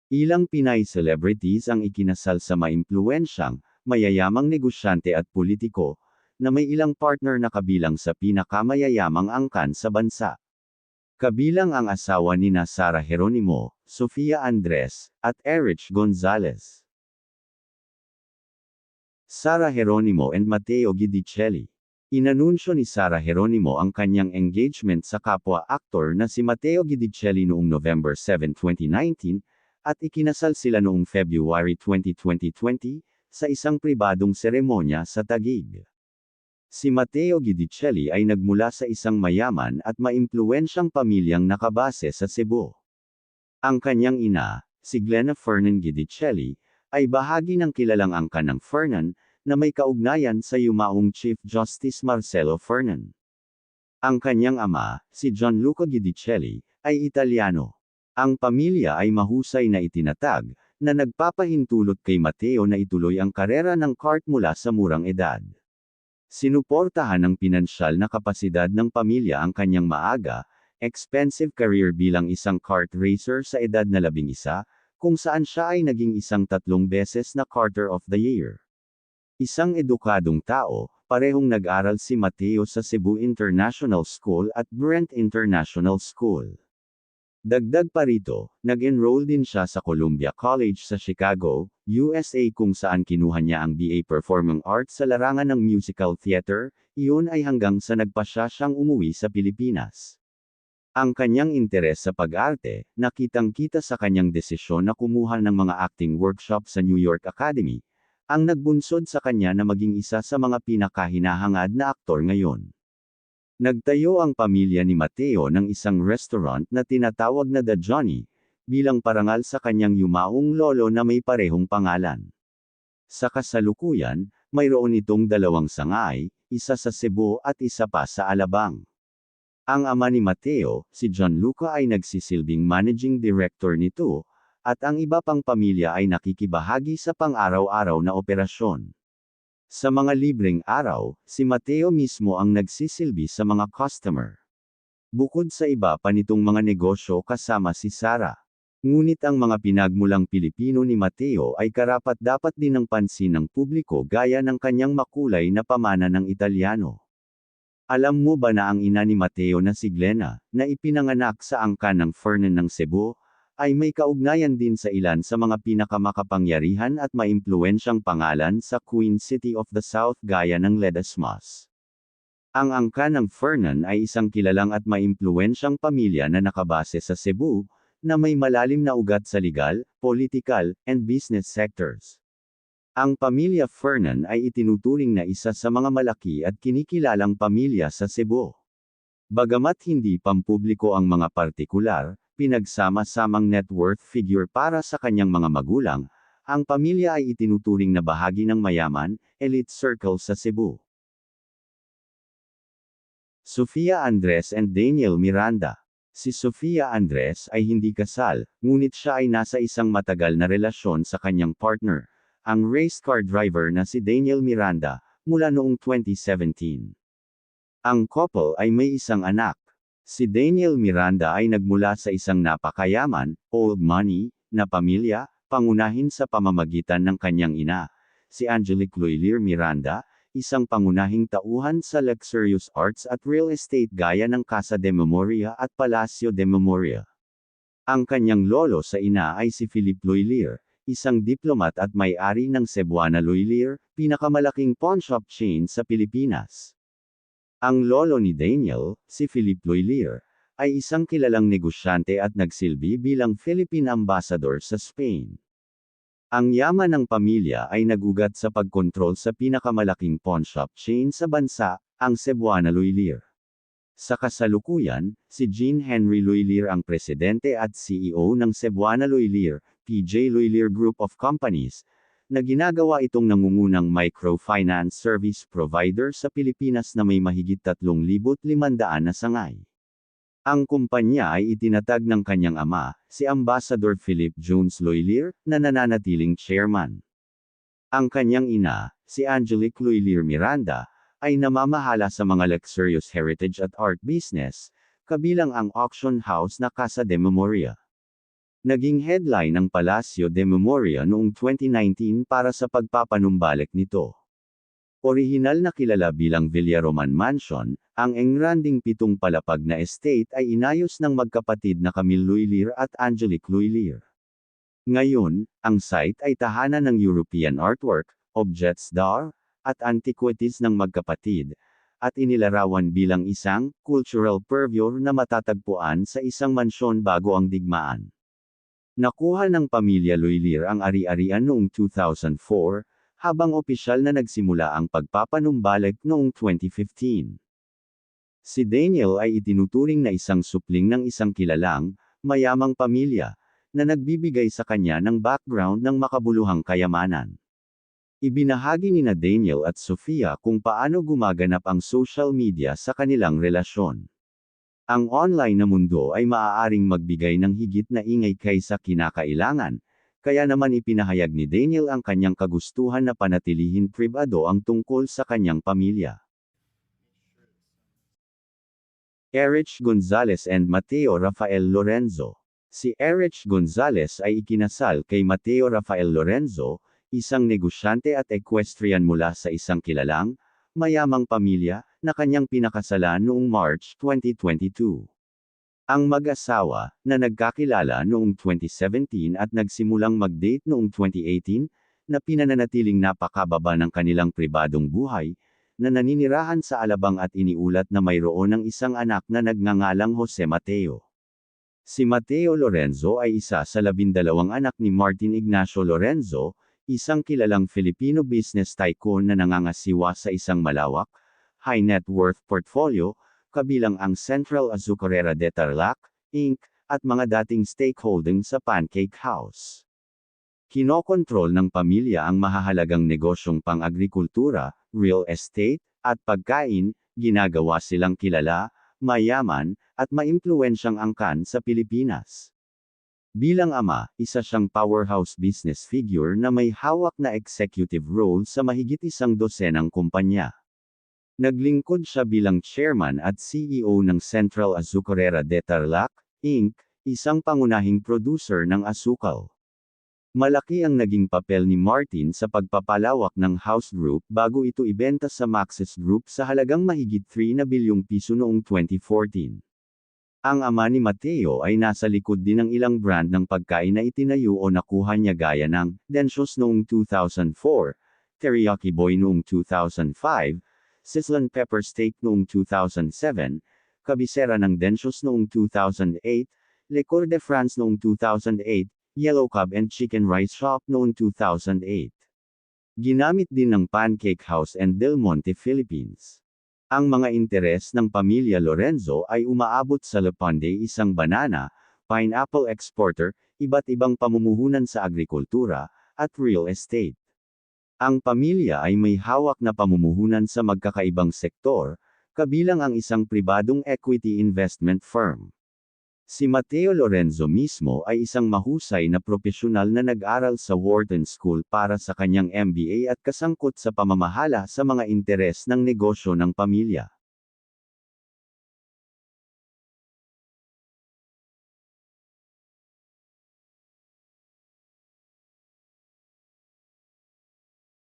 Ilang Pinay celebrities ang ikinasal sa maimpluwensyang, mayayamang negosyante at politiko, na may ilang partner na kabilang sa pinakamayayamang angkan sa bansa. Kabilang ang asawa nina Sara Geronimo, Sofia Andres, at Erich Gonzalez. Sara Geronimo and Matteo Guidicelli. Inanunsyo ni Sara Geronimo ang kanyang engagement sa kapwa-aktor na si Matteo Guidicelli noong November 7, 2019, at ikinasal sila noong February 20, 2020, sa isang pribadong seremonya sa Taguig. Si Matteo Guidicelli ay nagmula sa isang mayaman at maimpluwensyang pamilyang nakabase sa Cebu. Ang kanyang ina, si Glenna Fernan Guidicelli, ay bahagi ng kilalang angkan ng Fernan, na may kaugnayan sa yumaong Chief Justice Marcelo Fernan. Ang kanyang ama, si Gianluca Guidicelli, ay Italyano. Ang pamilya ay mahusay na itinatag, na nagpapahintulot kay Matteo na ituloy ang karera ng kart mula sa murang edad. Sinuportahan ng pinansyal na kapasidad ng pamilya ang kanyang maaga, expensive career bilang isang kart racer sa edad na 11, kung saan siya ay naging isang 3 beses na Karter of the Year. Isang edukadong tao, parehong nag-aral si Matteo sa Cebu International School at Brent International School. Dagdag pa rito, nag-enroll din siya sa Columbia College sa Chicago, USA kung saan kinuha niya ang BA Performing Arts sa larangan ng musical theater, iyon ay hanggang sa nagpasya siyang umuwi sa Pilipinas. Ang kanyang interes sa pag-arte, nakitang-kita sa kanyang desisyon na kumuha ng mga acting workshop sa New York Academy, ang nagbunsod sa kanya na maging isa sa mga pinakahinahangad na aktor ngayon. Nagtayo ang pamilya ni Matteo ng isang restaurant na tinatawag na The Johnny, bilang parangal sa kanyang yumaong lolo na may parehong pangalan. Sa kasalukuyan, mayroon itong 2 sangay, isa sa Cebu at isa pa sa Alabang. Ang ama ni Matteo, si Gianluca ay nagsisilbing managing director nito, at ang iba pang pamilya ay nakikibahagi sa pang-araw-araw na operasyon. Sa mga libreng araw, si Matteo mismo ang nagsisilbi sa mga customer. Bukod sa iba pa nitong mga negosyo kasama si Sara. Ngunit ang mga pinagmulang Pilipino ni Matteo ay karapat-dapat din ng pansin ng publiko gaya ng kanyang makulay na pamana ng Italyano. Alam mo ba na ang ina ni Matteo na si Glenna, na ipinanganak sa angkan ng Fernan ng Cebu, ay may kaugnayan din sa ilan sa mga pinakamakapangyarihan at maimpluwensyang pangalan sa Queen City of the South gaya ng Ledesmas. Ang angkan ng Fernan ay isang kilalang at maimpluwensyang pamilya na nakabase sa Cebu, na may malalim na ugat sa legal, political, and business sectors. Ang pamilya Fernan ay itinuturing na isa sa mga malaki at kinikilalang pamilya sa Cebu. Bagamat hindi pampubliko ang mga partikular, pinagsama-samang net worth figure para sa kanyang mga magulang, ang pamilya ay itinuturing na bahagi ng mayaman, elite circle sa Cebu. Sofia Andres and Daniel Miranda. Si Sofia Andres ay hindi kasal, ngunit siya ay nasa isang matagal na relasyon sa kanyang partner, ang race car driver na si Daniel Miranda, mula noong 2017. Ang couple ay may isang anak. Si Daniel Miranda ay nagmula sa isang napakayaman, old money, na pamilya, pangunahin sa pamamagitan ng kanyang ina, si Angelique Loylier Miranda, isang pangunahing tauhan sa luxurious arts at real estate gaya ng Casa de Memoria at Palacio de Memoria. Ang kanyang lolo sa ina ay si Philip Loylier, isang diplomat at may-ari ng Cebuana Loylier, pinakamalaking pawnshop chain sa Pilipinas. Ang lolo ni Daniel, si Philip Loylier, ay isang kilalang negosyante at nagsilbi bilang Philippine Ambassador sa Spain. Ang yaman ng pamilya ay nagugat sa pagkontrol sa pinakamalaking pawnshop chain sa bansa, ang Cebuana Loylier. Sa kasalukuyan, si Jean Henry Loylier ang presidente at CEO ng Cebuana Loylier, PJ Loylier Group of Companies, na ginagawa itong nangungunang microfinance service provider sa Pilipinas na may mahigit 3,500 na sangay. Ang kumpanya ay itinatag ng kanyang ama, si Ambassador Philip Jones Loylier, na nananatiling chairman. Ang kanyang ina, si Angelique Loylier Miranda, ay namamahala sa mga luxurious heritage at art business, kabilang ang auction house na Casa de Memoria. Naging headline ng Palacio de Memoria noong 2019 para sa pagpapanumbalik nito. Orihinal na kilala bilang Villaroman Mansion, ang engranding 7 palapag na estate ay inayos ng magkapatid na Camille Lhuillier at Angelique Lhuillier. Ngayon, ang site ay tahanan ng European artwork, objets d'art, at antiquities ng magkapatid, at inilarawan bilang isang cultural purveyor na matatagpuan sa isang mansyon bago ang digmaan. Nakuha ng pamilya Lhuillier ang ari-arian noong 2004, habang opisyal na nagsimula ang pagpapanumbalik noong 2015. Si Daniel ay itinuturing na isang supling ng isang kilalang, mayamang pamilya, na nagbibigay sa kanya ng background ng makabuluhang kayamanan. Ibinahagi ni Daniel at Sofia kung paano gumaganap ang social media sa kanilang relasyon. Ang online na mundo ay maaaring magbigay ng higit na ingay kaysa kinakailangan, kaya naman ipinahayag ni Daniel ang kanyang kagustuhan na panatilihin pribado ang tungkol sa kanyang pamilya. Erich Gonzalez and Mateo Rafael Lorenzo. Si Erich Gonzalez ay ikinasal kay Mateo Rafael Lorenzo, isang negosyante at equestrian mula sa isang kilalang, mayamang pamilya, na kanyang pinakasalan noong March 2022. Ang mag-asawa, na nagkakilala noong 2017 at nagsimulang mag-date noong 2018, na pinananatiling napakababa ng kanilang pribadong buhay, na naninirahan sa Alabang at iniulat na mayroon ng isang anak na nagngangalang Jose Mateo. Si Mateo Lorenzo ay isa sa 12 anak ni Martin Ignacio Lorenzo, isang kilalang Filipino business tycoon na nangangasiwa sa isang malawak, high net worth portfolio, kabilang ang Central Azucarera de Tarlac, Inc., at mga dating stakeholding sa Pancake House. Kinokontrol ng pamilya ang mahahalagang negosyong pang-agrikultura, real estate, at pagkain, ginagawa silang kilala, mayaman, at maimpluwensyang angkan sa Pilipinas. Bilang ama, isa siyang powerhouse business figure na may hawak na executive role sa mahigit 12 kumpanya. Naglingkod siya bilang chairman at CEO ng Central Azucarera de Tarlac, Inc., isang pangunahing producer ng asukal. Malaki ang naging papel ni Martin sa pagpapalawak ng House Group bago ito ibenta sa Maxis Group sa halagang mahigit 3 na bilyong piso noong 2014. Ang ama ni Mateo ay nasa likod din ng ilang brand ng pagkain na itinayo o nakuha niya gaya ng Densho's noong 2004, Teriyaki Boy noong 2005, Sizzlin Pepper Steak noong 2007, kabisera ng Densho's noong 2008, Le Coeur de France noong 2008, Yellow Cab and Chicken Rice Shop noong 2008. Ginamit din ng Pancake House and Del Monte Philippines. Ang mga interes ng pamilya Lorenzo ay umaabot sa Lepande, isang banana, pineapple exporter, iba't ibang pamumuhunan sa agrikultura, at real estate. Ang pamilya ay may hawak na pamumuhunan sa magkakaibang sektor, kabilang ang isang pribadong equity investment firm. Si Mateo Lorenzo mismo ay isang mahusay na propesyonal na nag-aral sa Wharton School para sa kanyang MBA at kasangkot sa pamamahala sa mga interes ng negosyo ng pamilya.